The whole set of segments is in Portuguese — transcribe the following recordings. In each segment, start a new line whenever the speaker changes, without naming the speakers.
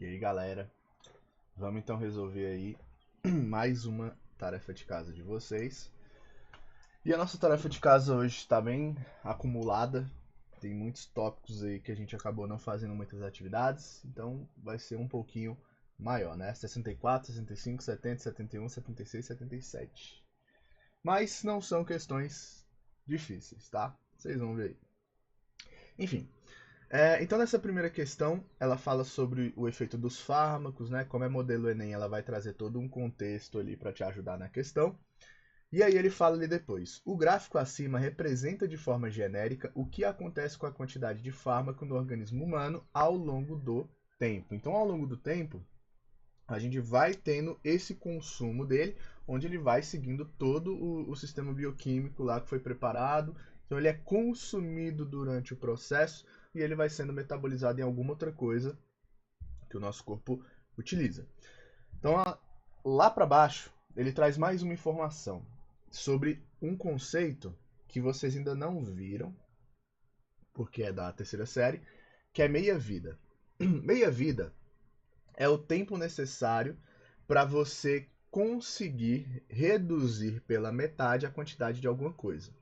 E aí, galera, vamos então resolver aí mais uma tarefa de casa de vocês. E a nossa tarefa de casa hoje está bem acumulada. Tem muitos tópicos aí que a gente acabou não fazendo muitas atividades, então vai ser um pouquinho maior, né? 64, 65, 70, 71, 76, 77. Mas não são questões difíceis, tá? Vocês vão ver aí. Enfim, então, nessa primeira questão, ela fala sobre o efeito dos fármacos, né? Como é modelo Enem, ela vai trazer todo um contexto ali para te ajudar na questão. E aí ele fala ali depois: o gráfico acima representa de forma genérica o que acontece com a quantidade de fármaco no organismo humano ao longo do tempo. Então, ao longo do tempo, a gente vai tendo esse consumo dele, onde ele vai seguindo todo o sistema bioquímico lá que foi preparado. Então ele é consumido durante o processo e ele vai sendo metabolizado em alguma outra coisa que o nosso corpo utiliza. Então lá para baixo ele traz mais uma informação sobre um conceito que vocês ainda não viram, porque é da terceira série, que é meia-vida. Meia-vida é o tempo necessário para você conseguir reduzir pela metade a quantidade de alguma coisa.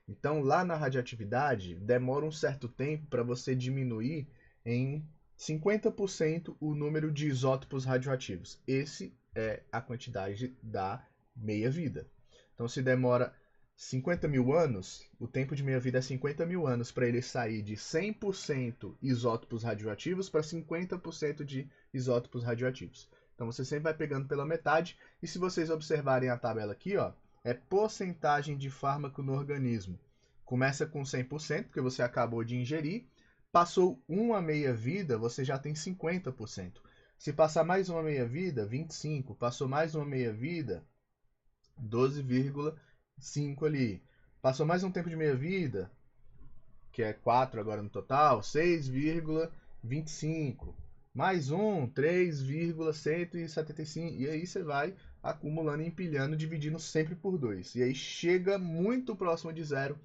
Então, lá na radioatividade, demora um certo tempo para você diminuir em 50% o número de isótopos radioativos. Esse é a quantidade da meia-vida. Então, se demora 50 mil anos, o tempo de meia-vida é 50 mil anos para ele sair de 100% isótopos radioativos para 50% de isótopos radioativos. Então, você sempre vai pegando pela metade. E se vocês observarem a tabela aqui, ó, é porcentagem de fármaco no organismo. Começa com 100%, porque você acabou de ingerir. Passou uma meia-vida, você já tem 50%. Se passar mais uma meia-vida, 25%. Passou mais uma meia-vida, 12,5% ali. Passou mais um tempo de meia-vida, que é 4 agora no total, 6,25. Mais um, 3,175. E aí você vai acumulando, empilhando, dividindo sempre por 2. E aí chega muito próximo de zero,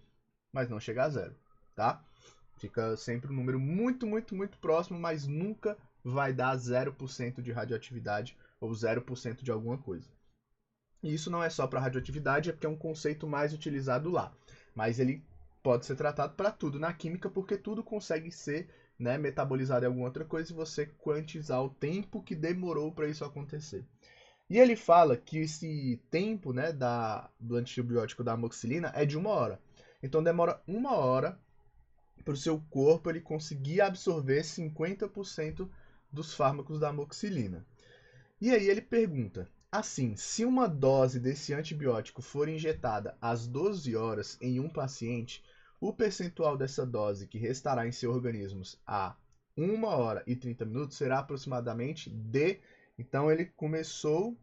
mas não chega a zero, tá? Fica sempre um número muito, muito, muito próximo, mas nunca vai dar 0% de radioatividade ou 0% de alguma coisa. E isso não é só para radioatividade, é porque é um conceito mais utilizado lá. Mas ele pode ser tratado para tudo na química, porque tudo consegue ser, né, metabolizado em alguma outra coisa e você quantizar o tempo que demorou para isso acontecer. E ele fala que esse tempo, né, do antibiótico da amoxicilina é de 1 hora. Então demora 1 hora para o seu corpo ele conseguir absorver 50% dos fármacos da amoxicilina. E aí ele pergunta: assim, se uma dose desse antibiótico for injetada às 12 horas em um paciente, o percentual dessa dose que restará em seus organismos a 1 hora e 30 minutos será aproximadamente de. Então ele começou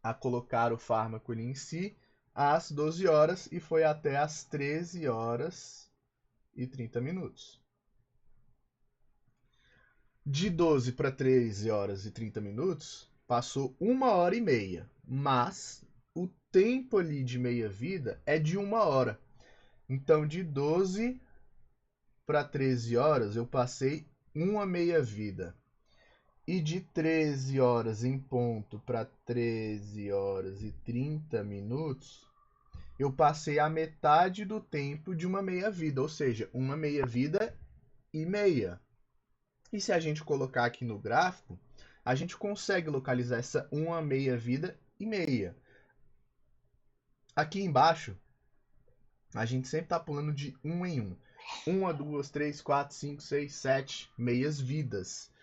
a colocar o fármaco ali em si às 12 horas e foi até às 13 horas e 30 minutos. De 12 para 13 horas e 30 minutos, passou 1 hora e meia. Mas o tempo ali de meia-vida é de 1 hora. Então, de 12 para 13 horas, eu passei uma meia-vida. E de 13 horas em ponto para 13 horas e 30 minutos, eu passei a metade do tempo de uma meia-vida. Ou seja, uma meia-vida e meia. E se a gente colocar aqui no gráfico, a gente consegue localizar essa uma meia-vida e meia. Aqui embaixo, a gente sempre está pulando de um em um. 1, 2, 3, 4, 5, 6, 7 meias-vidas.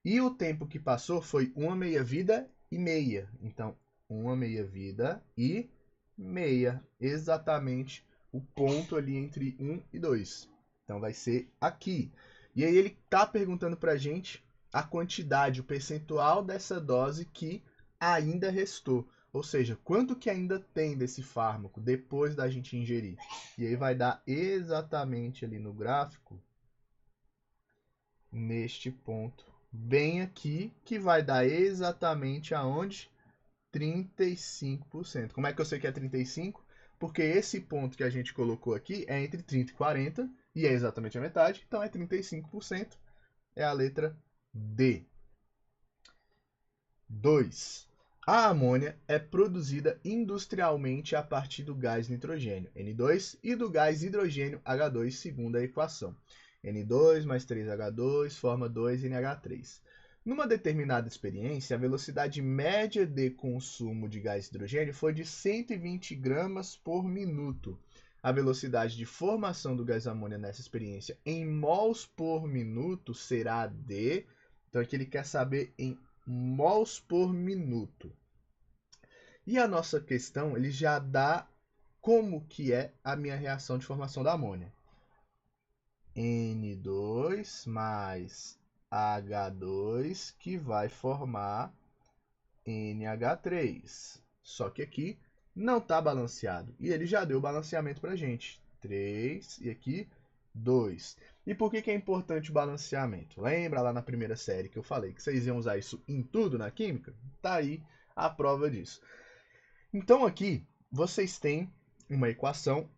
E o tempo que passou foi uma meia-vida e meia. Então, uma meia-vida e meia. Exatamente o ponto ali entre 1 e 2. Então, vai ser aqui. E aí ele está perguntando para a gente a quantidade, o percentual dessa dose que ainda restou. Ou seja, quanto que ainda tem desse fármaco depois da gente ingerir. E aí vai dar exatamente ali no gráfico, neste ponto, bem aqui, que vai dar exatamente aonde? 35%. Como é que eu sei que é 35%? Porque esse ponto que a gente colocou aqui é entre 30 e 40, e é exatamente a metade, então é 35%, é a letra D. 2. A amônia é produzida industrialmente a partir do gás nitrogênio, N2, e do gás hidrogênio, H2, segundo a equação. N2 mais 3H2 forma 2NH3. Numa determinada experiência, a velocidade média de consumo de gás hidrogênio foi de 120 gramas por minuto. A velocidade de formação do gás amônia nessa experiência em mols por minuto será de... Então aqui ele quer saber em mols por minuto. E a nossa questão, ele já dá como que é a minha reação de formação da amônia. N2 mais H2 que vai formar NH3. Só que aqui não está balanceado. E ele já deu o balanceamento para a gente. 3 e aqui 2. E por que é importante o balanceamento? Lembra lá na primeira série que eu falei que vocês iam usar isso em tudo na química? Tá aí a prova disso. Então aqui vocês têm uma equação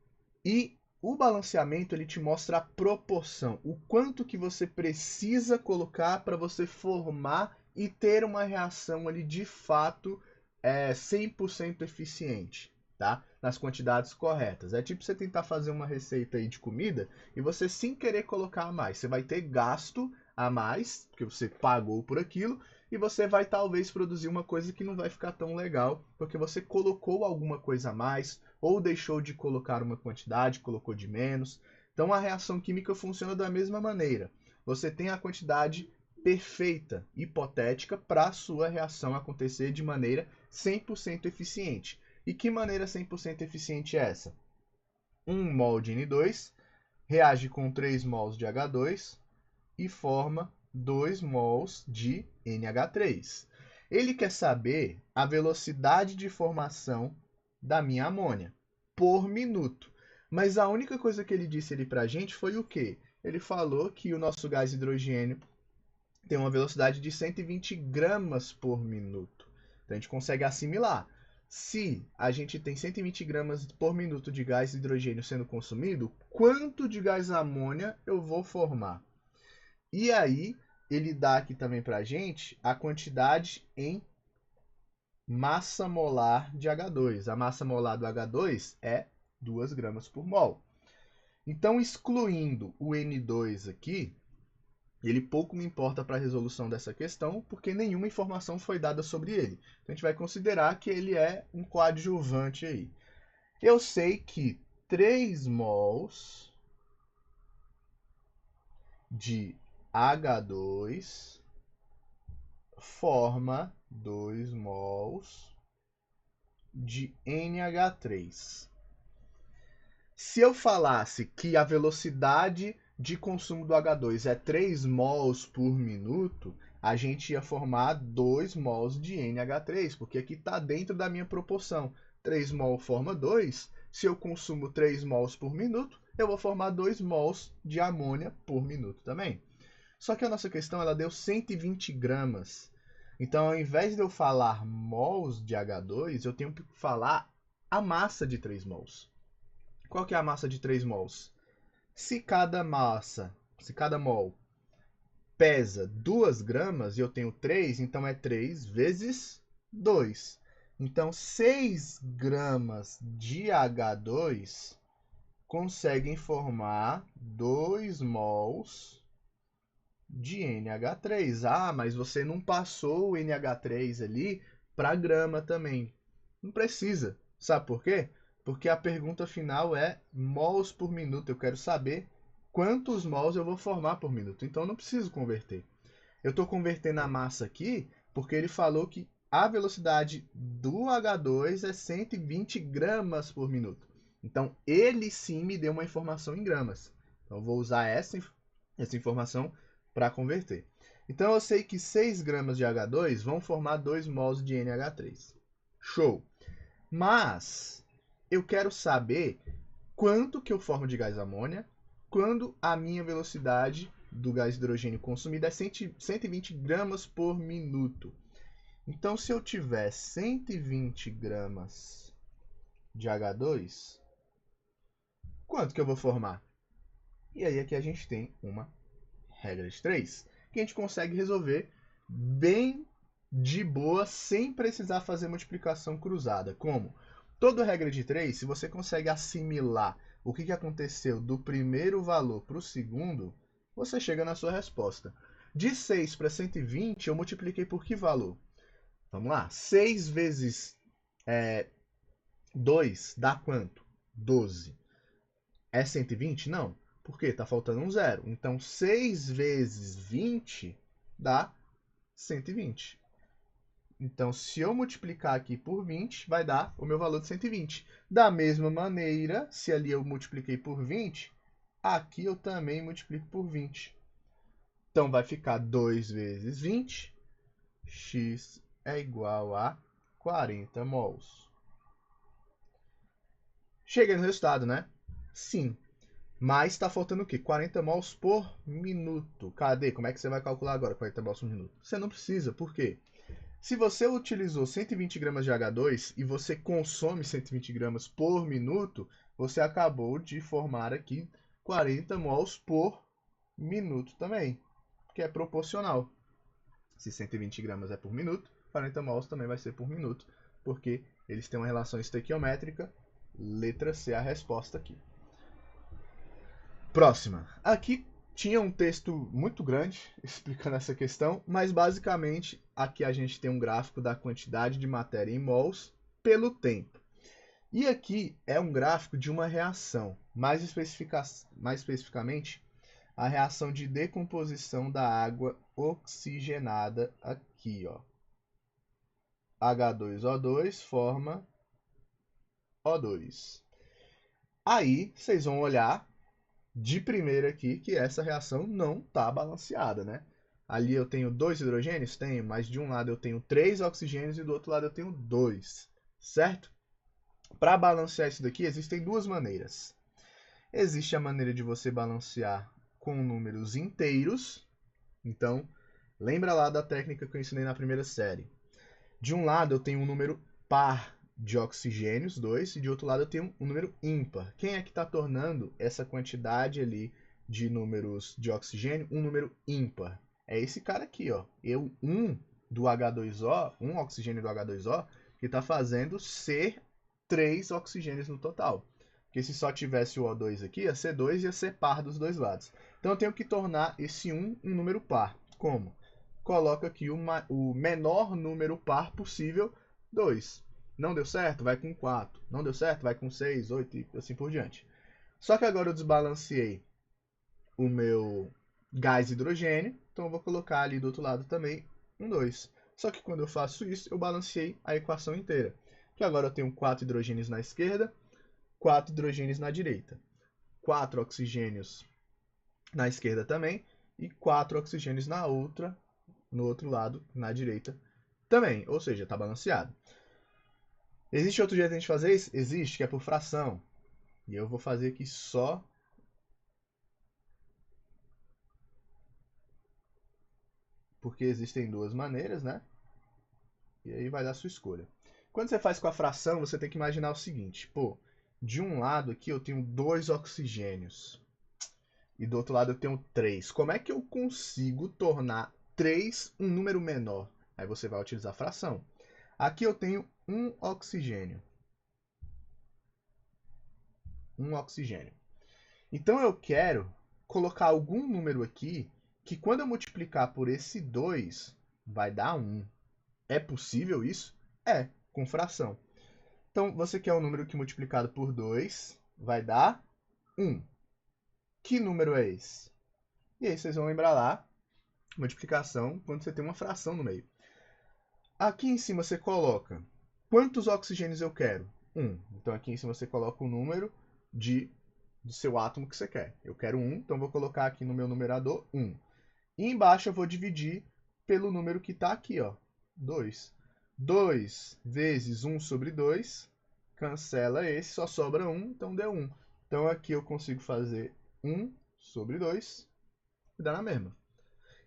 e o balanceamento ele te mostra a proporção, o quanto que você precisa colocar para você formar e ter uma reação ali de fato 100% eficiente, tá? Nas quantidades corretas. É tipo você tentar fazer uma receita aí de comida e você sem querer colocar a mais. Você vai ter gasto a mais, porque você pagou por aquilo, e você vai talvez produzir uma coisa que não vai ficar tão legal, porque você colocou alguma coisa a mais, ou deixou de colocar uma quantidade, colocou de menos. Então a reação química funciona da mesma maneira. Você tem a quantidade perfeita, hipotética, para a sua reação acontecer de maneira 100% eficiente. E que maneira 100% eficiente é essa? 1 mol de N2 reage com 3 mols de H2 e forma 2 mols de NH3. Ele quer saber a velocidade de formação da minha amônia por minuto. Mas a única coisa que ele disse ali pra gente foi o quê? Ele falou que o nosso gás hidrogênio tem uma velocidade de 120 gramas por minuto. Então a gente consegue assimilar. Se a gente tem 120 gramas por minuto de gás hidrogênio sendo consumido, quanto de gás amônia eu vou formar? E aí, ele dá aqui também pra gente a quantidade em massa molar de H2. A massa molar do H2 é 2 gramas por mol. Então, excluindo o N2 aqui, ele pouco me importa para a resolução dessa questão, porque nenhuma informação foi dada sobre ele. Então, a gente vai considerar que ele é um coadjuvante aí. Eu sei que 3 mols de H2 forma 2 mols de NH3. Se eu falasse que a velocidade de consumo do H2 é 3 mols por minuto, a gente ia formar 2 mols de NH3, porque aqui está dentro da minha proporção. 3 mol forma 2. Se eu consumo 3 mols por minuto, eu vou formar 2 mols de amônia por minuto também. Só que a nossa questão ela deu 120 gramas. Então, ao invés de eu falar mols de H2, eu tenho que falar a massa de 3 mols. Qual que é a massa de 3 mols? Se cada mol pesa 2 gramas e eu tenho 3, então é 3 vezes 2. Então, 6 gramas de H2 conseguem formar 2 mols de NH3. Ah, mas você não passou o NH3 ali para grama também. Não precisa. Sabe por quê? Porque a pergunta final é mols por minuto. Eu quero saber quantos mols eu vou formar por minuto. Então eu não preciso converter. Eu estou convertendo a massa aqui porque ele falou que a velocidade do H2 é 120 gramas por minuto. Então ele sim me deu uma informação em gramas. Então eu vou usar essa informação para converter. Então eu sei que 6 gramas de H2 vão formar 2 mols de NH3. Show! Mas eu quero saber quanto que eu formo de gás amônia quando a minha velocidade do gás hidrogênio consumido é 120 gramas por minuto. Então, se eu tiver 120 gramas de H2, quanto que eu vou formar? E aí aqui a gente tem uma regra de 3. que a gente consegue resolver bem de boa, sem precisar fazer multiplicação cruzada. Como? Toda regra de 3, se você consegue assimilar o que aconteceu do primeiro valor para o segundo, você chega na sua resposta. De 6 para 120, eu multipliquei por que valor? Vamos lá. 6 vezes 2 dá quanto? 12. É 120? Não. Por quê? Está faltando um zero. Então, 6 vezes 20 dá 120. Então, se eu multiplicar aqui por 20, vai dar o meu valor de 120. Da mesma maneira, se ali eu multipliquei por 20, aqui eu também multiplico por 20. Então, vai ficar 2 vezes 20, x é igual a 40 mols. Cheguei no resultado, né? Sim. Mas está faltando o quê? 40 mols por minuto. Cadê? Como é que você vai calcular agora 40 mols por minuto? Você não precisa. Por quê? Se você utilizou 120 gramas de H2 e você consome 120 gramas por minuto, você acabou de formar aqui 40 mols por minuto também, que é proporcional. Se 120 gramas é por minuto, 40 mols também vai ser por minuto, porque eles têm uma relação estequiométrica. Letra C a resposta aqui. Próxima. Aqui tinha um texto muito grande explicando essa questão, mas basicamente aqui a gente tem um gráfico da quantidade de matéria em mols pelo tempo. E aqui é um gráfico de uma reação, mais especificamente a reação de decomposição da água oxigenada aqui, ó. H2O2 forma O2. Aí vocês vão olhar de primeira aqui que essa reação não está balanceada, né? Ali eu tenho 2 hidrogênios? Tenho, mas de um lado eu tenho 3 oxigênios e do outro lado eu tenho 2, certo? Para balancear isso daqui, existem duas maneiras. Existe a maneira de você balancear com números inteiros. Então, lembra lá da técnica que eu ensinei na primeira série. De um lado eu tenho um número par de oxigênios, 2, e de outro lado eu tenho um número ímpar. Quem é que está tornando essa quantidade ali de números de oxigênio um número ímpar? É esse cara aqui, ó. Eu 1 do H2O, um oxigênio do H2O, que está fazendo ser 3 oxigênios no total. Porque se só tivesse o O2 aqui, ia ser 2 e ia ser par dos dois lados. Então eu tenho que tornar esse 1 um número par. Como? Coloca aqui o menor número par possível, 2. Não deu certo? Vai com 4. Não deu certo? Vai com 6, 8 e assim por diante. Só que agora eu desbalanceei o meu gás hidrogênio, então eu vou colocar ali do outro lado também um 2. Só que quando eu faço isso, eu balanceei a equação inteira. Que agora eu tenho 4 hidrogênios na esquerda, 4 hidrogênios na direita. 4 oxigênios na esquerda também e 4 oxigênios no outro lado, na direita também. Ou seja, está balanceado. Existe outro jeito de a gente fazer isso? Existe, que é por fração. E eu vou fazer aqui só porque existem duas maneiras, né? E aí vai dar a sua escolha. Quando você faz com a fração, você tem que imaginar o seguinte. Pô, de um lado aqui eu tenho 2 oxigênios. E do outro lado eu tenho 3. Como é que eu consigo tornar 3 um número menor? Aí você vai utilizar a fração. Aqui eu tenho um oxigênio. Um oxigênio. Então eu quero colocar algum número aqui que quando eu multiplicar por esse 2, vai dar 1. É possível isso? É, com fração. Então você quer um número que multiplicado por 2 vai dar 1. Que número é esse? E aí vocês vão lembrar lá, multiplicação, quando você tem uma fração no meio. Aqui em cima você coloca quantos oxigênios eu quero? 1. Então aqui em cima você coloca o número do seu átomo que você quer. Eu quero 1, então vou colocar aqui no meu numerador 1. E embaixo eu vou dividir pelo número que está aqui, ó, 2. 2 vezes 1 sobre 2, cancela esse, só sobra 1, então deu 1. Então aqui eu consigo fazer 1 sobre 2 e dá na mesma.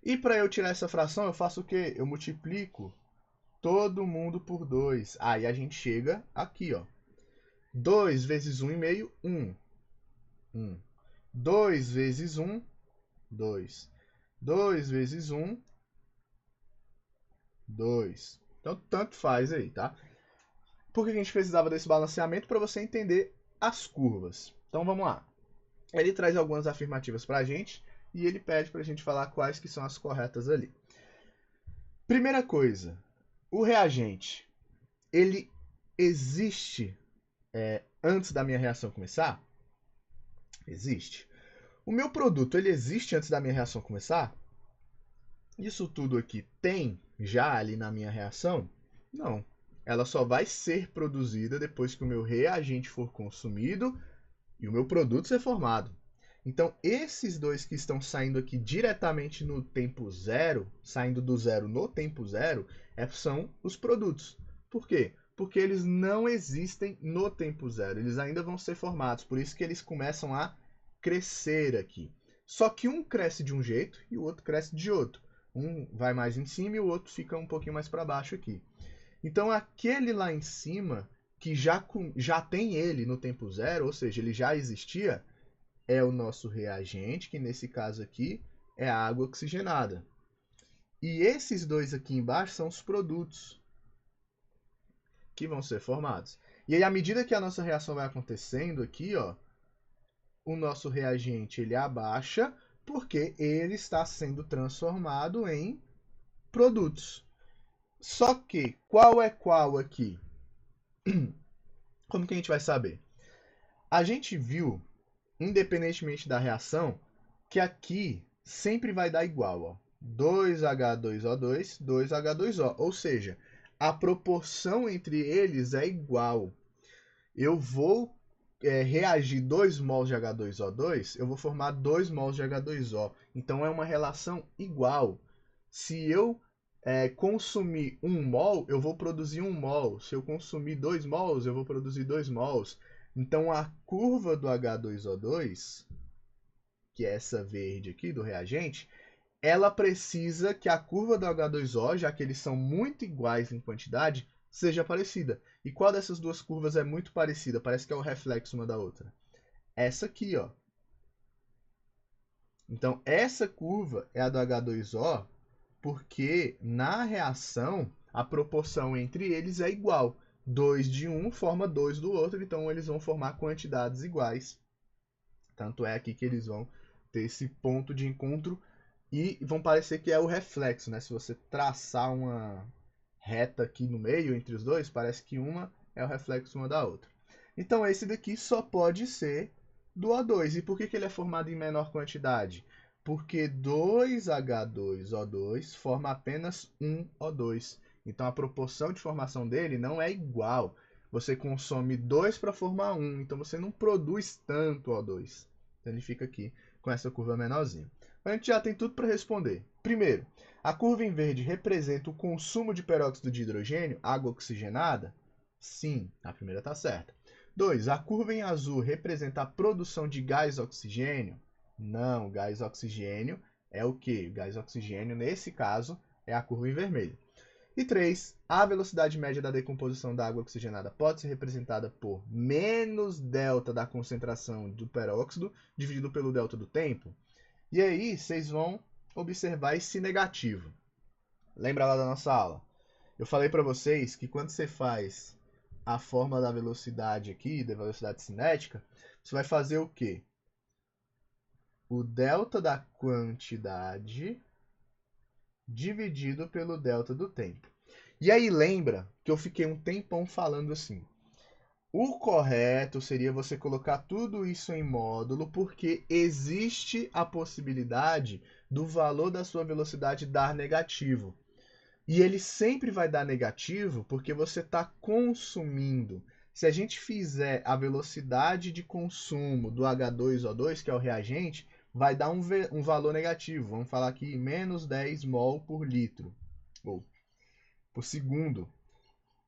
E para eu tirar essa fração, eu faço o quê? Eu multiplico todo mundo por 2. Aí a gente chega aqui, ó. 2 vezes 1,5, 1. 1. 2 vezes 1, 2. 2 vezes 1, 2. Então, tanto faz aí, tá? Por que a gente precisava desse balanceamento? Para você entender as curvas. Então, vamos lá. Ele traz algumas afirmativas para a gente e ele pede para a gente falar quais que são as corretas ali. Primeira coisa, o reagente, ele existe antes da minha reação começar? Existe. O meu produto, ele existe antes da minha reação começar? Isso tudo aqui tem já ali na minha reação? Não. Ela só vai ser produzida depois que o meu reagente for consumido e o meu produto ser formado. Então, esses dois que estão saindo aqui diretamente no tempo zero, saindo do zero no tempo zero, são os produtos. Por quê? Porque eles não existem no tempo zero, eles ainda vão ser formados, por isso que eles começam a crescer aqui. Só que um cresce de um jeito e o outro cresce de outro. Um vai mais em cima e o outro fica um pouquinho mais para baixo aqui. Então, aquele lá em cima, que já tem ele no tempo zero, ou seja, ele já existia, é o nosso reagente, que nesse caso aqui é a água oxigenada. E esses dois aqui embaixo são os produtos que vão ser formados. E aí, à medida que a nossa reação vai acontecendo aqui, ó, o nosso reagente ele abaixa porque ele está sendo transformado em produtos. Só que, qual é qual aqui? Como que a gente vai saber? A gente viu, independentemente da reação, que aqui sempre vai dar igual, ó. 2H2O2, 2H2O. Ou seja, a proporção entre eles é igual. Eu vou reagir 2 mols de H2O2, eu vou formar 2 mols de H2O. Então é uma relação igual. Se eu consumir 1 mol, eu vou produzir 1 mol. Se eu consumir 2 mols, eu vou produzir 2 mols. Então a curva do H2O2, que é essa verde aqui do reagente, ela precisa que a curva do H2O, já que eles são muito iguais em quantidade, seja parecida. E qual dessas duas curvas é muito parecida? Parece que é o reflexo uma da outra. Essa aqui, ó. Então, essa curva é a do H2O, porque na reação a proporção entre eles é igual. 2 de um forma 2 do outro, então eles vão formar quantidades iguais. Tanto é aqui que eles vão ter esse ponto de encontro e vão parecer que é o reflexo, né? Se você traçar uma reta aqui no meio entre os dois, parece que uma é o reflexo uma da outra. Então esse daqui só pode ser do O2. E por que ele é formado em menor quantidade? Porque 2H2O2 forma apenas um O2. Então a proporção de formação dele não é igual. Você consome 2 para formar 1, então você não produz tanto O2. Então ele fica aqui com essa curva menorzinha. A gente já tem tudo para responder. Primeiro, a curva em verde representa o consumo de peróxido de hidrogênio, água oxigenada? Sim, a primeira está certa. 2. A curva em azul representa a produção de gás oxigênio? Não, gás oxigênio é o quê? Gás oxigênio, nesse caso, é a curva em vermelho. E 3. A velocidade média da decomposição da água oxigenada pode ser representada por menos delta da concentração do peróxido dividido pelo delta do tempo? E aí, vocês vão observar esse negativo. Lembra lá da nossa aula? Eu falei para vocês que quando você faz a fórmula da velocidade aqui, da velocidade cinética, você vai fazer o quê? O delta da quantidade dividido pelo delta do tempo. E aí lembra que eu fiquei um tempão falando assim. O correto seria você colocar tudo isso em módulo, porque existe a possibilidade do valor da sua velocidade dar negativo. E ele sempre vai dar negativo porque você está consumindo. Se a gente fizer a velocidade de consumo do H2O2, que é o reagente, vai dar um valor negativo. Vamos falar aqui menos 10 mol por litro, ou por segundo.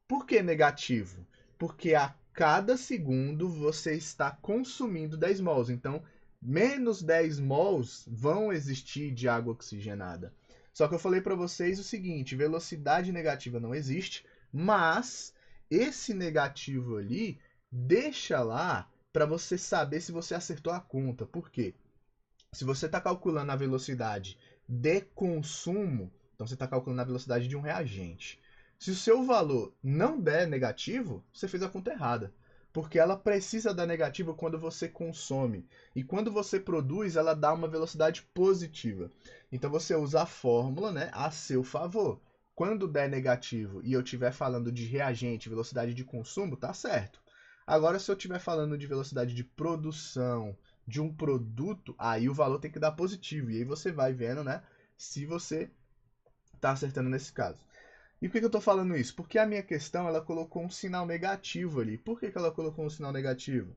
Por que negativo? Porque a cada segundo você está consumindo 10 mols. Então, menos 10 mols vão existir de água oxigenada. Só que eu falei para vocês o seguinte, velocidade negativa não existe, mas esse negativo ali deixa lá para você saber se você acertou a conta. Por quê? Se você está calculando a velocidade de consumo, então você está calculando a velocidade de um reagente. Se o seu valor não der negativo, você fez a conta errada. Porque ela precisa dar negativo quando você consome. E quando você produz, ela dá uma velocidade positiva. Então você usa a fórmula, né, a seu favor. Quando der negativo e eu estiver falando de reagente, velocidade de consumo, tá certo. Agora, se eu estiver falando de velocidade de produção de um produto, aí o valor tem que dar positivo. E aí você vai vendo, né, se você está acertando nesse caso. E por que eu estou falando isso? Porque a minha questão, ela colocou um sinal negativo ali. Por que ela colocou um sinal negativo?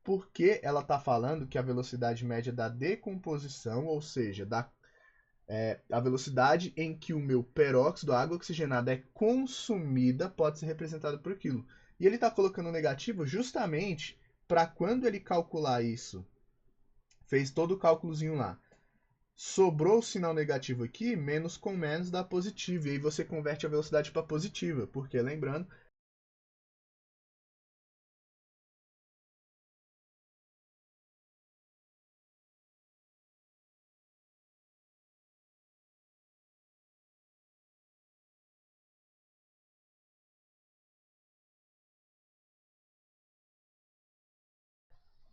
Porque ela está falando que a velocidade média da decomposição, ou seja, a velocidade em que o meu peróxido, a água oxigenada, é consumida, pode ser representada por aquilo. E ele está colocando negativo justamente para quando ele calcular isso, fez todo o cálculozinho lá, sobrou o sinal negativo aqui, menos com menos dá positivo. E aí você converte a velocidade para positiva, porque lembrando,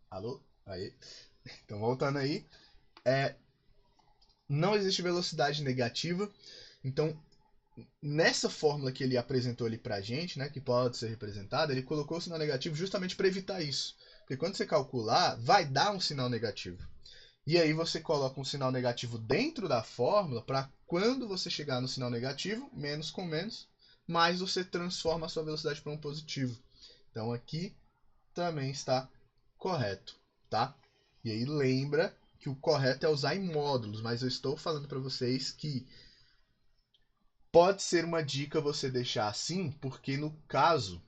alô? Aí. Então voltando aí, não existe velocidade negativa. Então, nessa fórmula que ele apresentou ali pra gente, né, que pode ser representada, ele colocou o sinal negativo justamente para evitar isso. Porque quando você calcular, vai dar um sinal negativo. E aí você coloca um sinal negativo dentro da fórmula para quando você chegar no sinal negativo, menos com menos, mais você transforma a sua velocidade para um positivo. Então aqui também está correto, tá? E aí lembra que o correto é usar em módulos, mas eu estou falando para vocês que pode ser uma dica você deixar assim, porque no caso,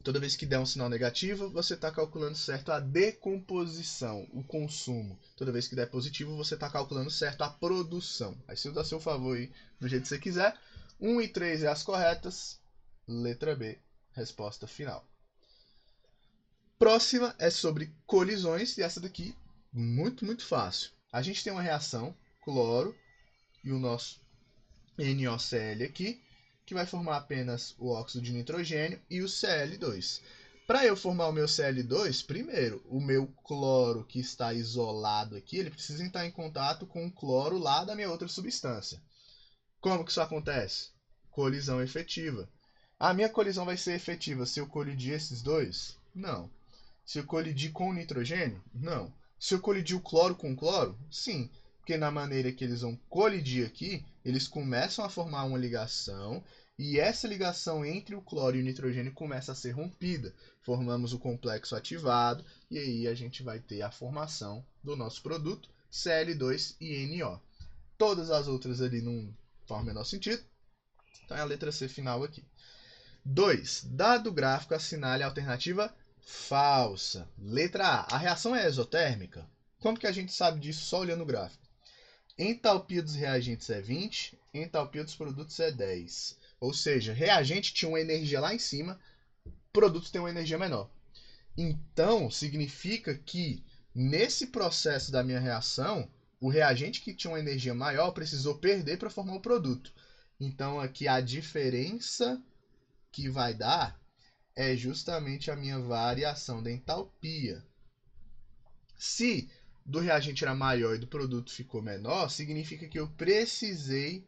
toda vez que der um sinal negativo, você está calculando certo a decomposição, o consumo. Toda vez que der positivo, você está calculando certo a produção. Aí se usa a seu favor aí, do jeito que você quiser. 1 e 3 é as corretas. Letra B, resposta final. Próxima é sobre colisões, e essa daqui, muito fácil. A gente tem uma reação, cloro, e o nosso NaCl aqui, que vai formar apenas o óxido de nitrogênio e o Cl2. Para eu formar o meu Cl2, primeiro, o meu cloro que está isolado aqui, ele precisa entrar em contato com o cloro lá da minha outra substância. Como que isso acontece? Colisão efetiva. A minha colisão vai ser efetiva se eu colidir esses dois? Não. Se eu colidir com o nitrogênio? Não. Se eu colidir o cloro com o cloro? Sim. Porque na maneira que eles vão colidir aqui, eles começam a formar uma ligação e essa ligação entre o cloro e o nitrogênio começa a ser rompida. Formamos o complexo ativado e aí a gente vai ter a formação do nosso produto, Cl2 e NO. Todas as outras ali não fazem o menor sentido. Então é a letra C final aqui. 2. Dado o gráfico, assinale a alternativa falsa. Letra A. A reação é exotérmica? Como que a gente sabe disso só olhando o gráfico? Entalpia dos reagentes é 20, entalpia dos produtos é 10. Ou seja, reagente tinha uma energia lá em cima, produto tem uma energia menor. Então, significa que nesse processo da minha reação, o reagente que tinha uma energia maior precisou perder para formar o produto. Então, aqui a diferença que vai dar é justamente a minha variação da entalpia. Se do reagente era maior e do produto ficou menor, significa que eu precisei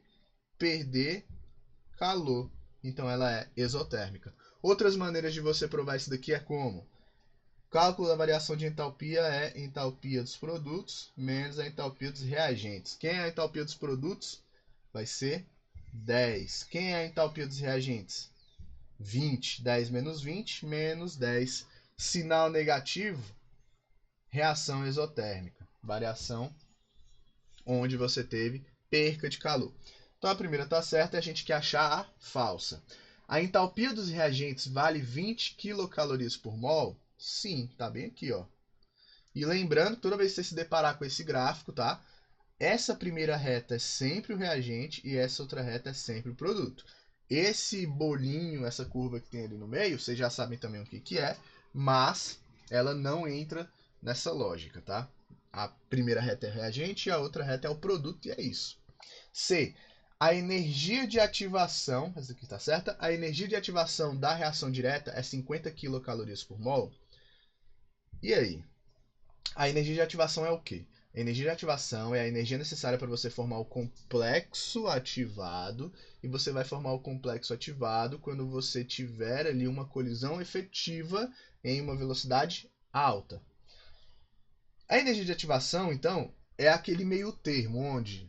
perder calor. Então ela é exotérmica. Outras maneiras de você provar isso daqui é como? Cálculo da variação de entalpia é entalpia dos produtos menos a entalpia dos reagentes. Quem é a entalpia dos produtos? Vai ser 10. Quem é a entalpia dos reagentes? 20. 10 menos 20, menos 10. Sinal negativo, reação exotérmica. Variação onde você teve perca de calor. Então a primeira está certa e a gente quer achar a falsa. A entalpia dos reagentes vale 20 quilocalorias por mol? Sim, tá bem aqui, ó. E lembrando, toda vez que você se deparar com esse gráfico, tá? Essa primeira reta é sempre o reagente e essa outra reta é sempre o produto. Esse bolinho, essa curva que tem ali no meio, vocês já sabem também o que é, mas ela não entra nessa lógica, tá? A primeira reta é reagente e a outra reta é o produto e é isso. C. A energia de ativação, essa aqui está certa, a energia de ativação da reação direta é 50 quilocalorias por mol. E aí? A energia de ativação é o quê? A energia de ativação é a energia necessária para você formar o complexo ativado, e você vai formar o complexo ativado quando você tiver ali uma colisão efetiva em uma velocidade alta. A energia de ativação, então, é aquele meio termo onde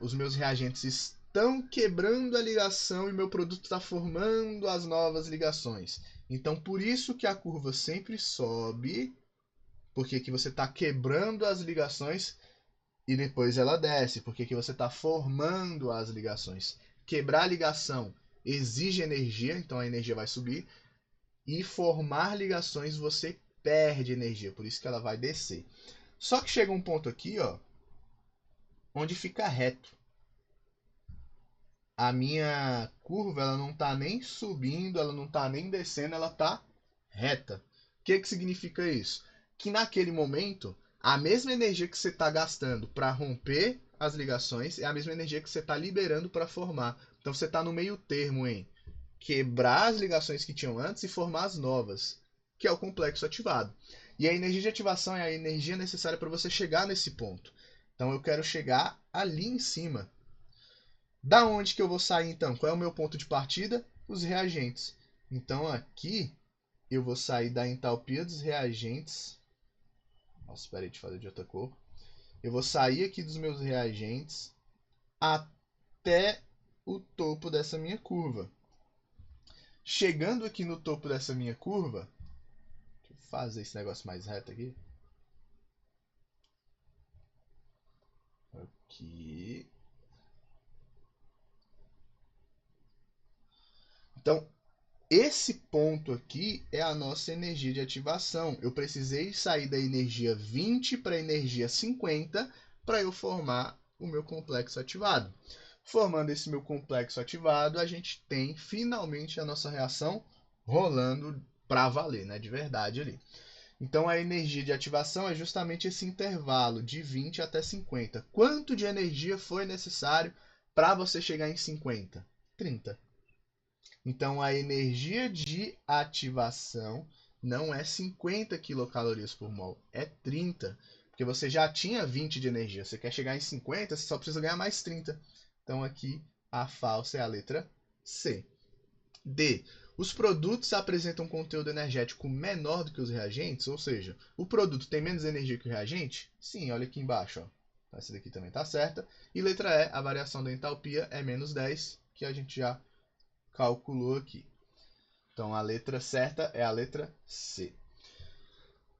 os meus reagentes estão quebrando a ligação e meu produto está formando as novas ligações. Então, por isso que a curva sempre sobe, porque que você está quebrando as ligações e depois ela desce, porque que você está formando as ligações. Quebrar a ligação exige energia, então a energia vai subir, e formar ligações você perde energia, por isso que ela vai descer. Só que chega um ponto aqui, ó, onde fica reto. A minha curva ela não está nem subindo, ela não está nem descendo, ela está reta. O que significa isso? Que naquele momento, a mesma energia que você está gastando para romper as ligações é a mesma energia que você está liberando para formar. Então você está no meio termo em quebrar as ligações que tinham antes e formar as novas, que é o complexo ativado. E a energia de ativação é a energia necessária para você chegar nesse ponto. Então eu quero chegar ali em cima. Da onde que eu vou sair então? Qual é o meu ponto de partida? Os reagentes. Então aqui eu vou sair da entalpia dos reagentes. Nossa, espera aí de fazer de outra cor. Eu vou sair aqui dos meus reagentes até o topo dessa minha curva. Chegando aqui no topo dessa minha curva, deixa eu fazer esse negócio mais reto aqui. Aqui. Então, esse ponto aqui é a nossa energia de ativação. Eu precisei sair da energia 20 para a energia 50 para eu formar o meu complexo ativado. Formando esse meu complexo ativado, a gente tem finalmente a nossa reação rolando para valer, né, de verdade ali. Então a energia de ativação é justamente esse intervalo de 20 até 50. Quanto de energia foi necessário para você chegar em 50? 30. Então a energia de ativação não é 50 quilocalorias por mol, é 30. Porque você já tinha 20 de energia, você quer chegar em 50, você só precisa ganhar mais 30. Então aqui a falsa é a letra C. D. Os produtos apresentam conteúdo energético menor do que os reagentes, ou seja, o produto tem menos energia que o reagente? Sim, olha aqui embaixo. Ó. Essa daqui também está certa. E letra E, a variação da entalpia é menos 10, que a gente já calculou aqui. Então a letra certa é a letra C.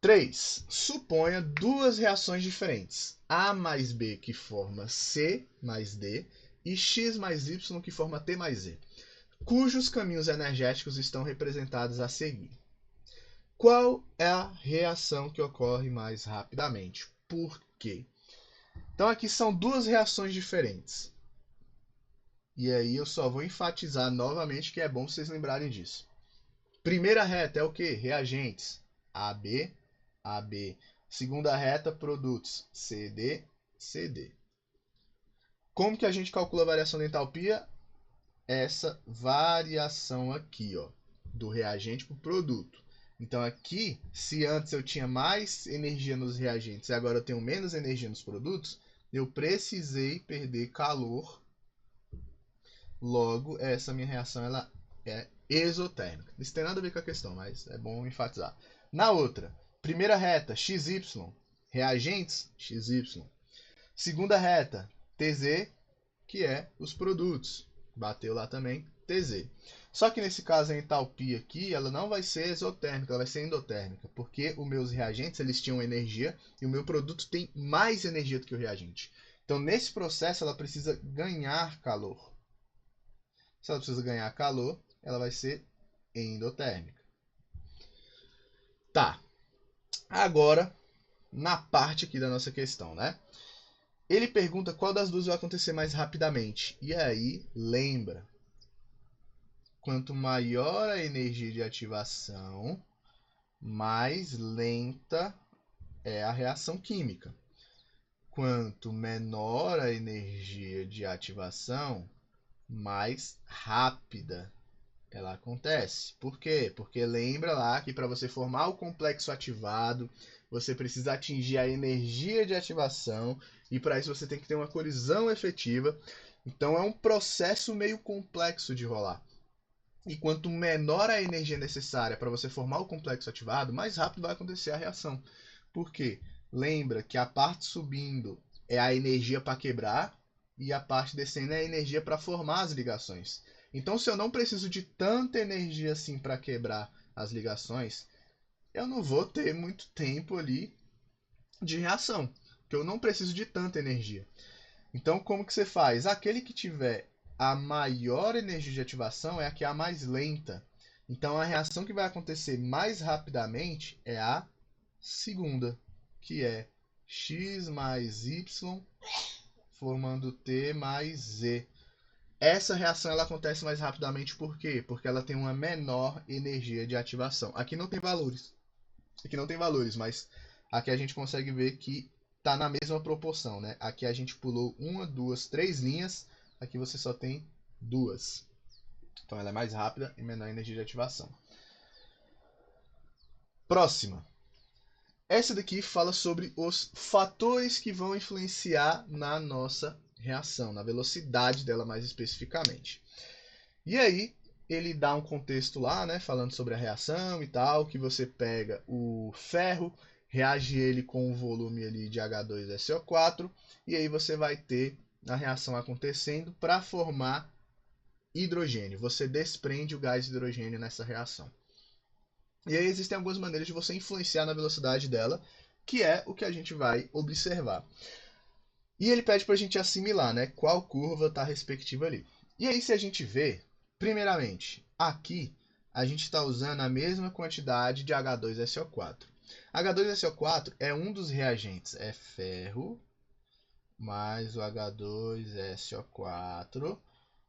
3. Suponha duas reações diferentes. A mais B que forma C mais D e X mais Y que forma T mais E, cujos caminhos energéticos estão representados a seguir. Qual é a reação que ocorre mais rapidamente? Por quê? Então aqui são duas reações diferentes. E aí eu só vou enfatizar novamente que é bom vocês lembrarem disso. Primeira reta é o quê? Reagentes. AB, AB. Segunda reta, produtos. CD, CD. Como que a gente calcula a variação da entalpia? Essa variação aqui, ó, do reagente para o produto. Então aqui, se antes eu tinha mais energia nos reagentes e agora eu tenho menos energia nos produtos, eu precisei perder calor. Logo, essa minha reação ela é exotérmica. Isso tem nada a ver com a questão, mas é bom enfatizar. Na outra, primeira reta, XY, reagentes, XY. Segunda reta, TZ, que é os produtos. Bateu lá também, TZ. Só que nesse caso a entalpia aqui, ela não vai ser exotérmica, ela vai ser endotérmica, porque os meus reagentes eles tinham energia e o meu produto tem mais energia do que o reagente. Então nesse processo ela precisa ganhar calor. Se ela precisa ganhar calor, ela vai ser endotérmica. Tá. Agora, na parte aqui da nossa questão, né? Ele pergunta qual das duas vai acontecer mais rapidamente. E aí, lembra. Quanto maior a energia de ativação, mais lenta é a reação química. quanto menor a energia de ativação, mais rápida ela acontece. Por quê? Porque lembra lá que para você formar o complexo ativado, você precisa atingir a energia de ativação e para isso você tem que ter uma colisão efetiva. Então é um processo meio complexo de rolar. E quanto menor a energia necessária para você formar o complexo ativado, mais rápido vai acontecer a reação. Por quê? Lembra que a parte subindo é a energia para quebrar e a parte descendo é a energia para formar as ligações. Então, se eu não preciso de tanta energia assim para quebrar as ligações, eu não vou ter muito tempo ali de reação, porque eu não preciso de tanta energia. Então, como que você faz? Aquele que tiver a maior energia de ativação é a que é a mais lenta. Então, a reação que vai acontecer mais rapidamente é a segunda, que é x mais y formando t mais z. Essa reação ela acontece mais rapidamente por quê? Porque ela tem uma menor energia de ativação. Aqui não tem valores. Aqui não tem valores, mas aqui a gente consegue ver que está na mesma proporção, né? Aqui a gente pulou uma, duas, três linhas. Aqui você só tem duas. Então ela é mais rápida e menor energia de ativação. Próxima. Essa daqui fala sobre os fatores que vão influenciar na nossa reação, na velocidade dela mais especificamente. E aí, ele dá um contexto lá, né, falando sobre a reação e tal, que você pega o ferro, reage ele com o volume ali de H2SO4, e aí você vai ter a reação acontecendo para formar hidrogênio. Você desprende o gás hidrogênio nessa reação. E aí existem algumas maneiras de você influenciar na velocidade dela, que é o que a gente vai observar. E ele pede para a gente assimilar, né, qual curva está respectiva ali. E aí se a gente vê, primeiramente, aqui a gente está usando a mesma quantidade de H2SO4. H2SO4 é um dos reagentes, é ferro mais o H2SO4,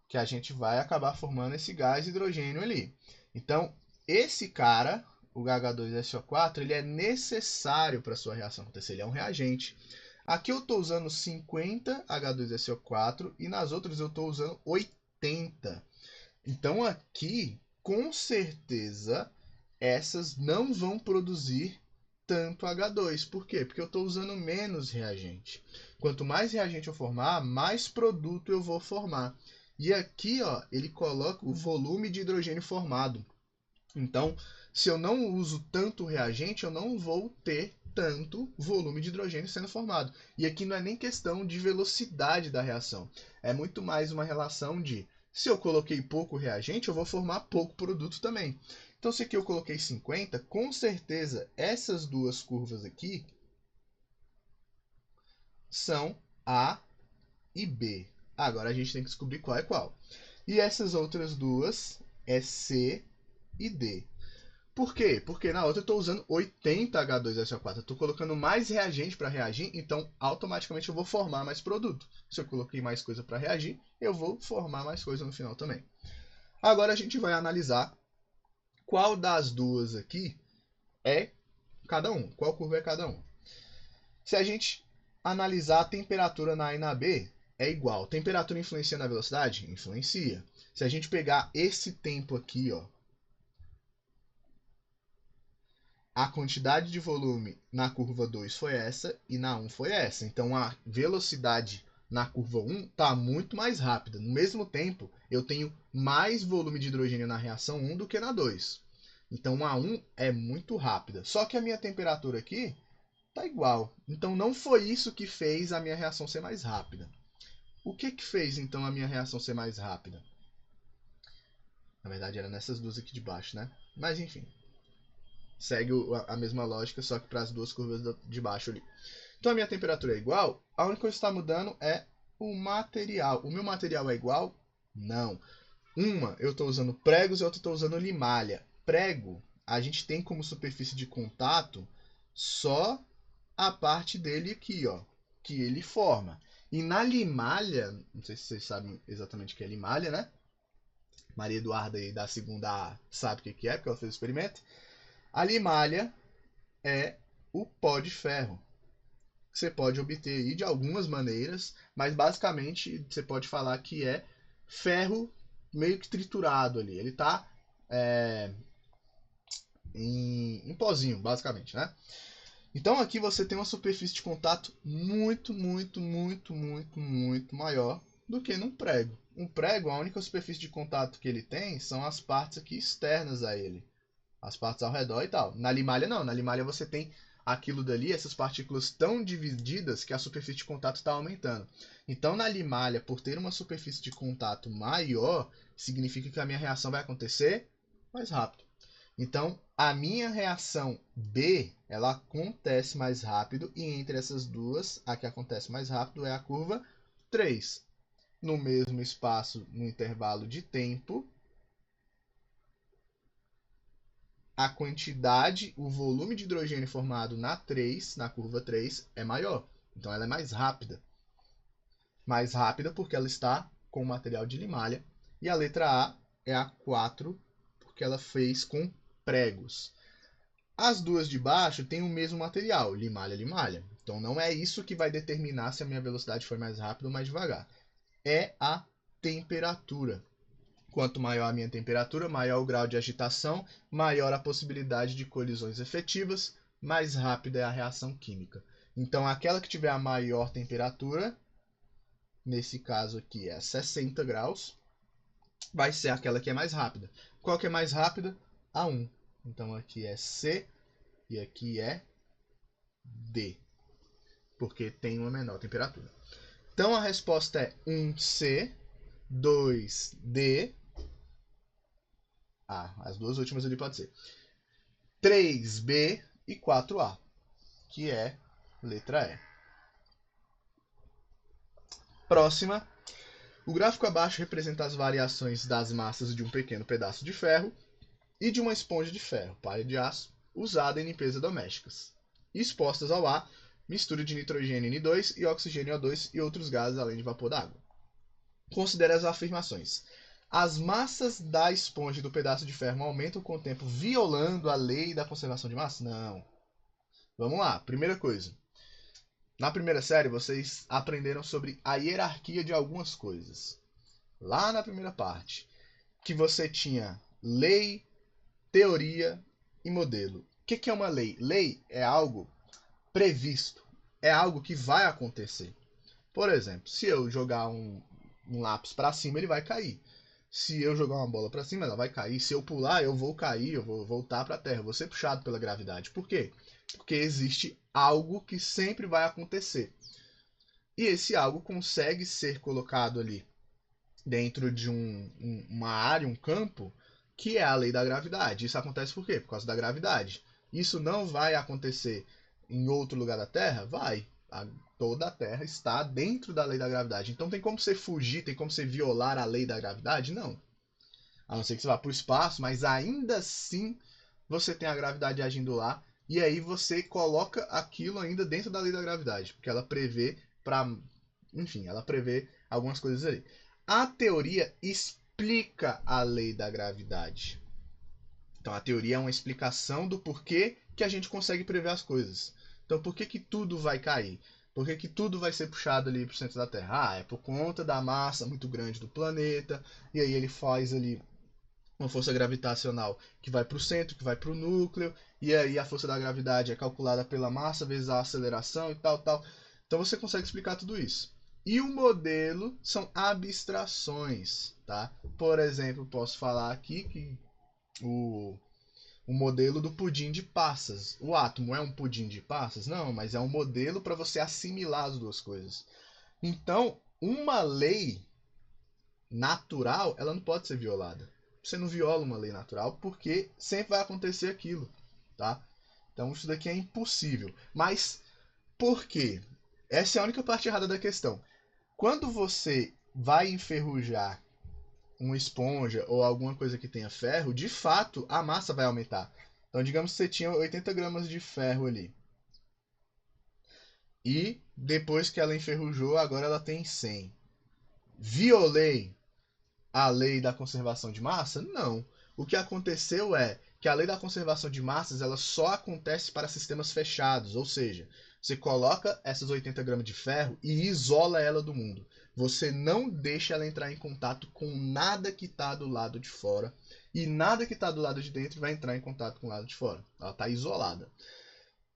que a gente vai acabar formando esse gás hidrogênio ali. Então, esse cara, o H2SO4, ele é necessário para a sua reação acontecer, ele é um reagente. Aqui eu estou usando 50 H2SO4 e nas outras eu estou usando 80. Então aqui, com certeza, essas não vão produzir tanto H2. Por quê? Porque eu estou usando menos reagente. Quanto mais reagente eu formar, mais produto eu vou formar. E aqui, ó, ele coloca o volume de hidrogênio formado. Então, se eu não uso tanto reagente, eu não vou ter tanto volume de hidrogênio sendo formado. E aqui não é nem questão de velocidade da reação. É muito mais uma relação de, se eu coloquei pouco reagente, eu vou formar pouco produto também. Então, se aqui eu coloquei 50, com certeza essas duas curvas aqui são A e B. Agora a gente tem que descobrir qual é qual. E essas outras duas é C e D. Por quê? Porque na outra eu estou usando 80 H2SO4. Eu estou colocando mais reagente para reagir, então automaticamente eu vou formar mais produto. Se eu coloquei mais coisa para reagir, eu vou formar mais coisa no final também. Agora a gente vai analisar qual das duas aqui é cada um. Qual curva é cada um. Se a gente analisar a temperatura na A e na B, é igual. Temperatura influencia na velocidade? Influencia. Se a gente pegar esse tempo aqui, ó, a quantidade de volume na curva 2 foi essa e na 1 foi essa. Então a velocidade na curva 1 está muito mais rápida. No mesmo tempo, eu tenho mais volume de hidrogênio na reação 1 do que na 2. Então a 1 é muito rápida. Só que a minha temperatura aqui está igual. Então não foi isso que fez a minha reação ser mais rápida. O que fez então a minha reação ser mais rápida? Na verdade era nessas duas aqui de baixo, né? Mas enfim. Segue a mesma lógica, só que para as duas curvas de baixo ali. Então a minha temperatura é igual, a única coisa que está mudando é o material. O meu material é igual? Não. Uma eu estou usando pregos e outra eu estou usando limalha. Prego, a gente tem como superfície de contato só a parte dele aqui, ó, que ele forma. E na limalha, não sei se vocês sabem exatamente o que é limalha, né? Maria Eduarda aí da segunda A sabe o que é, porque ela fez o experimento. A limalha é o pó de ferro. que você pode obter aí de algumas maneiras, mas basicamente você pode falar que é ferro meio que triturado ali. Ele está em pozinho, basicamente, né? Então aqui você tem uma superfície de contato muito, muito, muito, muito, muito maior do que num prego. Um prego, a única superfície de contato que ele tem são as partes aqui externas a ele, as partes ao redor e tal. Na limalha não, na limalha você tem aquilo dali, essas partículas tão divididas que a superfície de contato está aumentando. Então na limalha, por ter uma superfície de contato maior, significa que a minha reação vai acontecer mais rápido. Então, a minha reação B, ela acontece mais rápido, e entre essas duas, a que acontece mais rápido é a curva 3. No mesmo espaço, no intervalo de tempo, a quantidade, o volume de hidrogênio formado na 3, na curva 3, é maior. Então, ela é mais rápida. Mais rápida porque ela está com material de limalha. E a letra A é a 4, porque ela fez com pregos. As duas de baixo têm o mesmo material, limalha, limalha. Então não é isso que vai determinar se a minha velocidade foi mais rápida ou mais devagar. É a temperatura. Quanto maior a minha temperatura, maior o grau de agitação, maior a possibilidade de colisões efetivas, mais rápida é a reação química. Então aquela que tiver a maior temperatura, nesse caso aqui é 60 graus, vai ser aquela que é mais rápida. Qual que é mais rápida? A 1. Então aqui é C e aqui é D, porque tem uma menor temperatura. Então a resposta é 1C, 2D, as duas últimas ali pode ser, 3B e 4A, que é letra E. Próxima. O gráfico abaixo representa as variações das massas de um pequeno pedaço de ferro e de uma esponja de ferro, palha de aço, usada em limpeza domésticas, expostas ao ar, mistura de nitrogênio N2 e oxigênio O2 e outros gases além de vapor d'água. Considere as afirmações. As massas da esponja e do pedaço de ferro aumentam com o tempo, violando a lei da conservação de massa? Não. Vamos lá. Primeira coisa. Na primeira série, vocês aprenderam sobre a hierarquia de algumas coisas. Lá na primeira parte, que você tinha lei, teoria e modelo. O que é uma lei? Lei é algo previsto. É algo que vai acontecer. Por exemplo, se eu jogar um lápis para cima, ele vai cair. Se eu jogar uma bola para cima, ela vai cair. Se eu pular, eu vou cair, eu vou voltar para a Terra. Eu vou ser puxado pela gravidade. Por quê? Porque existe algo que sempre vai acontecer. E esse algo consegue ser colocado ali dentro de uma área, um campo, que é a lei da gravidade. Isso acontece por quê? Por causa da gravidade. Isso não vai acontecer em outro lugar da Terra? Vai. Toda a Terra está dentro da lei da gravidade. Então tem como você fugir, tem como você violar a lei da gravidade? Não. A não ser que você vá para o espaço, mas ainda assim você tem a gravidade agindo lá. E aí você coloca aquilo ainda dentro da lei da gravidade. Porque ela prevê enfim, ela prevê algumas coisas ali. A teoria explica a lei da gravidade. Então a teoria é uma explicação do porquê que a gente consegue prever as coisas. Então por que tudo vai cair? Por que tudo vai ser puxado ali para o centro da Terra? É por conta da massa muito grande do planeta. E aí ele faz ali uma força gravitacional que vai para o centro, que vai para o núcleo. E aí a força da gravidade é calculada pela massa vezes a aceleração e tal, tal. Então você consegue explicar tudo isso. E o modelo são abstrações, tá? Por exemplo, posso falar aqui que o modelo do pudim de passas. O átomo é um pudim de passas? Não, mas é um modelo para você assimilar as duas coisas. Então, uma lei natural, ela não pode ser violada. Você não viola uma lei natural porque sempre vai acontecer aquilo, tá? Então, isso daqui é impossível. Mas por quê? Essa é a única parte errada da questão. Quando você vai enferrujar uma esponja ou alguma coisa que tenha ferro, de fato a massa vai aumentar. Então, digamos que você tinha 80 gramas de ferro ali. E depois que ela enferrujou, agora ela tem 100. Violei a lei da conservação de massa? Não. O que aconteceu é que a lei da conservação de massas ela só acontece para sistemas fechados, ou seja, Você coloca essas 80 gramas de ferro e isola ela do mundo. Você não deixa ela entrar em contato com nada que está do lado de fora. E nada que está do lado de dentro vai entrar em contato com o lado de fora. Ela está isolada.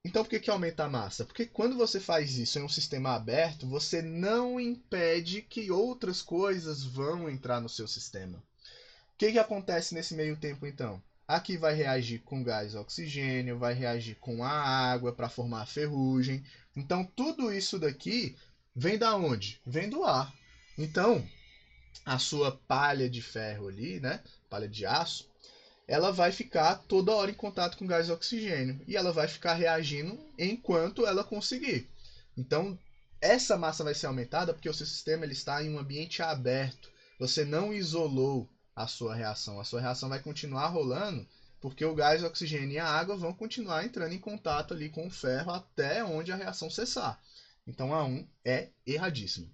Então por que aumenta a massa? Porque quando você faz isso em um sistema aberto, você não impede que outras coisas vão entrar no seu sistema. O que acontece nesse meio tempo então? Aqui vai reagir com gás oxigênio, vai reagir com a água para formar a ferrugem. Então tudo isso daqui vem da onde? Vem do ar. Então a sua palha de ferro ali, né? Palha de aço, ela vai ficar toda hora em contato com gás oxigênio e ela vai ficar reagindo enquanto ela conseguir. Então essa massa vai ser aumentada porque o seu sistema ele está em um ambiente aberto. Você não isolou a sua reação vai continuar rolando porque o gás, o oxigênio e a água vão continuar entrando em contato ali com o ferro até onde a reação cessar. Então a 1 é erradíssimo.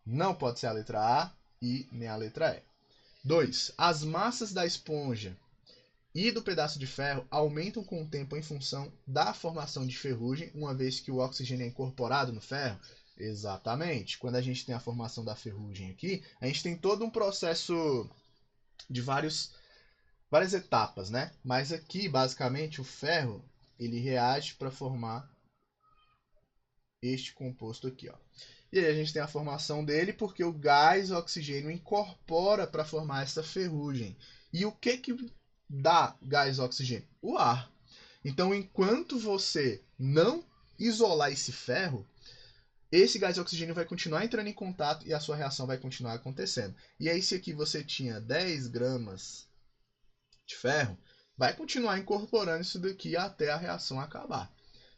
Não pode ser a letra A e nem a letra E. 2. As massas da esponja e do pedaço de ferro aumentam com o tempo em função da formação de ferrugem, uma vez que o oxigênio é incorporado no ferro. Exatamente. Quando a gente tem a formação da ferrugem aqui, a gente tem todo um processo de várias etapas, né? Mas aqui, basicamente, o ferro ele reage para formar este composto aqui, ó. E aí a gente tem a formação dele porque o gás o oxigênio incorpora para formar essa ferrugem. E o que dá gás oxigênio? O ar. Então, enquanto você não isolar esse ferro, esse gás oxigênio vai continuar entrando em contato e a sua reação vai continuar acontecendo. E aí, se aqui você tinha 10 gramas de ferro, vai continuar incorporando isso daqui até a reação acabar.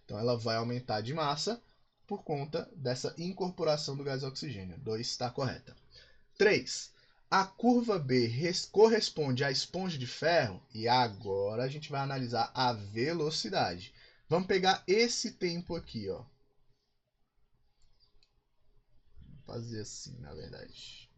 Então, ela vai aumentar de massa por conta dessa incorporação do gás oxigênio. 2 está correta. 3. A curva B corresponde à esponja de ferro e agora a gente vai analisar a velocidade. Vamos pegar esse tempo aqui, ó. Vou fazer assim, na verdade.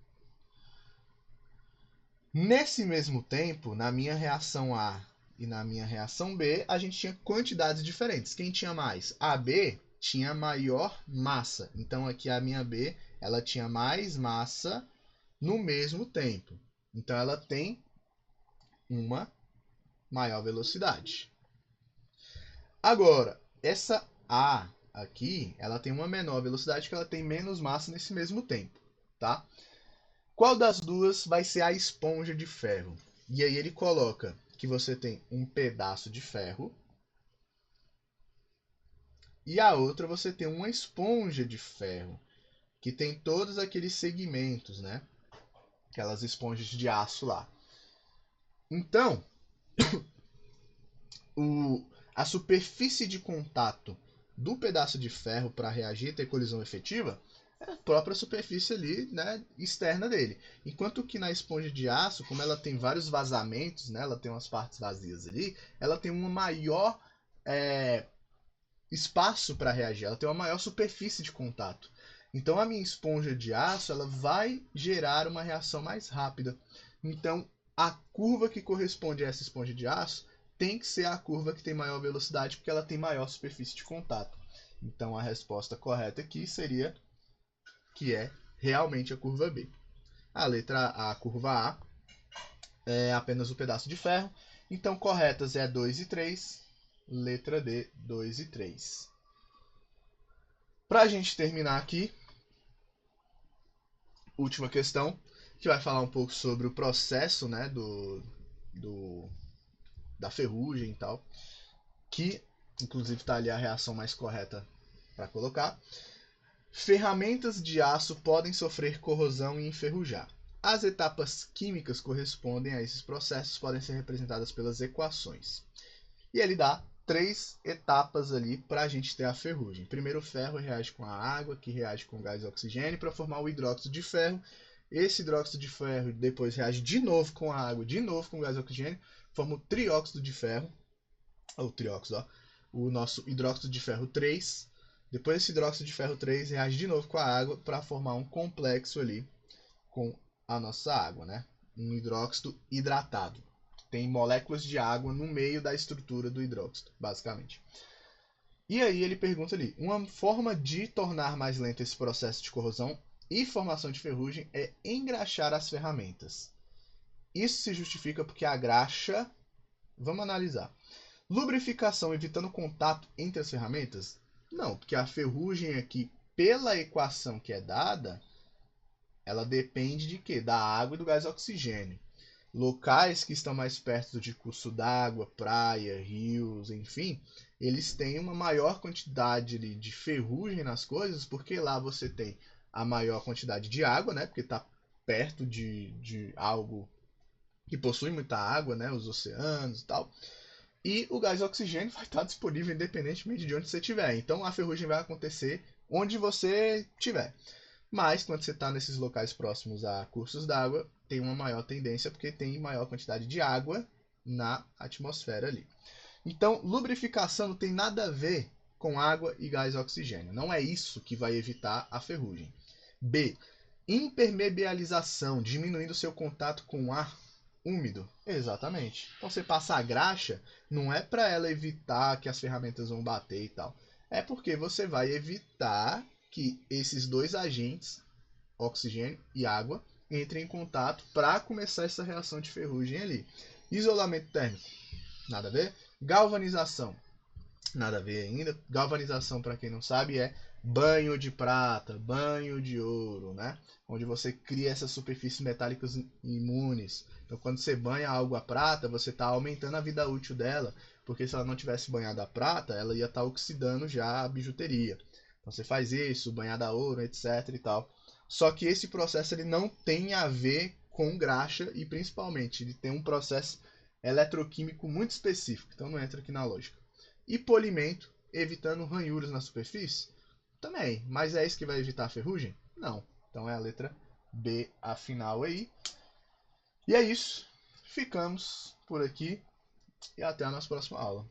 Nesse mesmo tempo, na minha reação A e na minha reação B, a gente tinha quantidades diferentes. Quem tinha mais? A B tinha maior massa. Então aqui a minha B, ela tinha mais massa no mesmo tempo. Então ela tem uma maior velocidade. Agora, essa A aqui, ela tem uma menor velocidade porque ela tem menos massa nesse mesmo tempo, tá? Qual das duas vai ser a esponja de ferro? E aí ele coloca que você tem um pedaço de ferro e a outra você tem uma esponja de ferro, que tem todos aqueles segmentos, né? Aquelas esponjas de aço lá. Então, a superfície de contato do pedaço de ferro para reagir e ter colisão efetiva é a própria superfície ali, né, externa dele. Enquanto que na esponja de aço, como ela tem vários vazamentos, né, ela tem umas partes vazias ali, ela tem um maior espaço para reagir, ela tem uma maior superfície de contato. Então a minha esponja de aço ela vai gerar uma reação mais rápida. Então a curva que corresponde a essa esponja de aço tem que ser a curva que tem maior velocidade, porque ela tem maior superfície de contato. Então a resposta correta aqui seria que é realmente a curva B. A curva A é apenas o pedaço de ferro. Então corretas é 2 e 3. Letra D, 2 e 3. Para a gente terminar aqui, última questão, que vai falar um pouco sobre o processo, né, da ferrugem e tal, que inclusive está ali a reação mais correta para colocar. Ferramentas de aço podem sofrer corrosão e enferrujar. As etapas químicas correspondem a esses processos, podem ser representadas pelas equações. E ele dá 3 etapas ali para a gente ter a ferrugem. Primeiro, o ferro reage com a água, que reage com o gás oxigênio para formar o hidróxido de ferro. Esse hidróxido de ferro depois reage de novo com a água, de novo com o gás oxigênio, forma o trióxido de ferro, ou trióxido, ó, o nosso hidróxido de ferro 3. Depois esse hidróxido de ferro 3 reage de novo com a água para formar um complexo ali com a nossa água, né? Um hidróxido hidratado. Tem moléculas de água no meio da estrutura do hidróxido, basicamente. E aí ele pergunta ali, uma forma de tornar mais lento esse processo de corrosão e formação de ferrugem é engraxar as ferramentas. Isso se justifica porque a graxa, vamos analisar, lubrificação evitando contato entre as ferramentas? Não, porque a ferrugem aqui, pela equação que é dada, ela depende de quê? Da água e do gás oxigênio. Locais que estão mais perto de curso d'água, praia, rios, enfim, eles têm uma maior quantidade de ferrugem nas coisas, porque lá você tem a maior quantidade de água, né? Porque está perto de algo que possui muita água, né? Os oceanos e tal. E o gás oxigênio vai estar disponível independentemente de onde você estiver. Então a ferrugem vai acontecer onde você estiver. Mas quando você está nesses locais próximos a cursos d'água, tem uma maior tendência porque tem maior quantidade de água na atmosfera ali. Então, lubrificação não tem nada a ver com água e gás oxigênio. Não é isso que vai evitar a ferrugem. B. Impermeabilização, diminuindo seu contato com o ar úmido. Exatamente. Então você passa a graxa, não é para ela evitar que as ferramentas vão bater e tal. É porque você vai evitar que esses dois agentes, oxigênio e água, entrem em contato para começar essa reação de ferrugem ali. Isolamento térmico, nada a ver. Galvanização, nada a ver ainda. Galvanização, para quem não sabe, é banho de prata, banho de ouro, né? Onde você cria essas superfícies metálicas imunes. Então, quando você banha algo a prata, você está aumentando a vida útil dela, porque se ela não tivesse banhado a prata, ela ia estar oxidando já a bijuteria. Então, você faz isso, banhada a ouro, etc e tal. Só que esse processo ele não tem a ver com graxa e, principalmente, ele tem um processo eletroquímico muito específico, então não entra aqui na lógica. E polimento, evitando ranhuras na superfície? Também, mas é isso que vai evitar a ferrugem? Não. Então é a letra B a final aí. E é isso. Ficamos por aqui e até a nossa próxima aula.